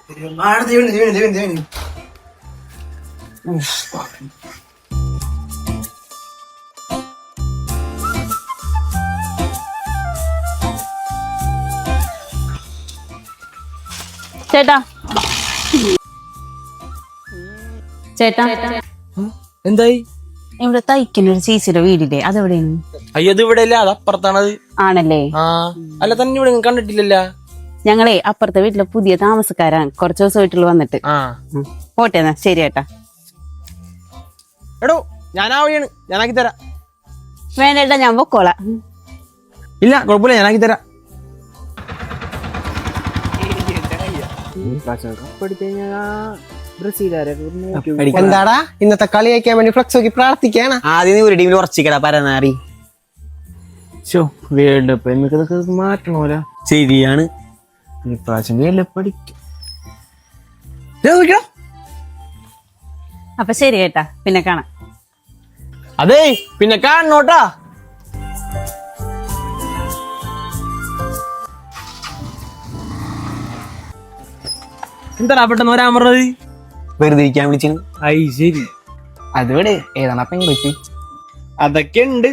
ചേട്ടാ ചേട്ടാ എന്തായി? ഇവിടെ തയ്ക്കുന്നൊരു ചേച്ചിയുടെ വീടില്ലേ, അതെവിടെയാണ്? അയ്യോ, അത് ഇവിടെ അല്ല, അത് അപ്പുറത്താണത്. ആണല്ലേ? ആ അല്ല, തന്നെ ഇവിടെ കണ്ടിട്ടില്ലല്ലോ. ഞങ്ങളെ അപ്പുറത്തെ വീട്ടിലെ പുതിയ താമസക്കാരാണ്, കുറച്ച് ദിവസമായിട്ടുള്ള വന്നിട്ട്. പോട്ടെ എന്നാ, ശരി ചേട്ടാ. എടോ, ഞാനാ വഴിയാണ്, ഞാനാക്കി തരാം. വേണ്ട ഏട്ടാ, ഞാൻ പൊക്കോളാം. ഇല്ല, കുഴപ്പമില്ല, ഞാനാക്കി തരാം. എന്താടാ ഇന്നത്തെ കളി അയക്കാൻ വേണ്ടി ഫ്ലക്സ് നോക്കി പ്രാർത്ഥിക്കാണ്? ആദ്യം ഒരു ടീമിൽ ഉറച്ചിക്കടാ പരനാറി. വേൾഡ് കപ്പ് നമുക്കിതൊക്കെ മാറ്റണോല. ശരിയാണ്, ഇപ്രാവശ്യം വേൾഡ് കപ്പ് അടിക്കും. അപ്പൊ ശരി ചേട്ടാ, പിന്നെ കാണാം. അതെ, പിന്നെ കാണണോട്ടാ. എന്താ പെട്ടെന്ന് വരാൻ പറഞ്ഞത്? വെറുതെ ഇരിക്കാൻ വിളിച്ചു. ഐ ശരി, അതുവിടെ ഏതാണ് പെൺകുട്ടി? അതൊക്കെ ഉണ്ട്.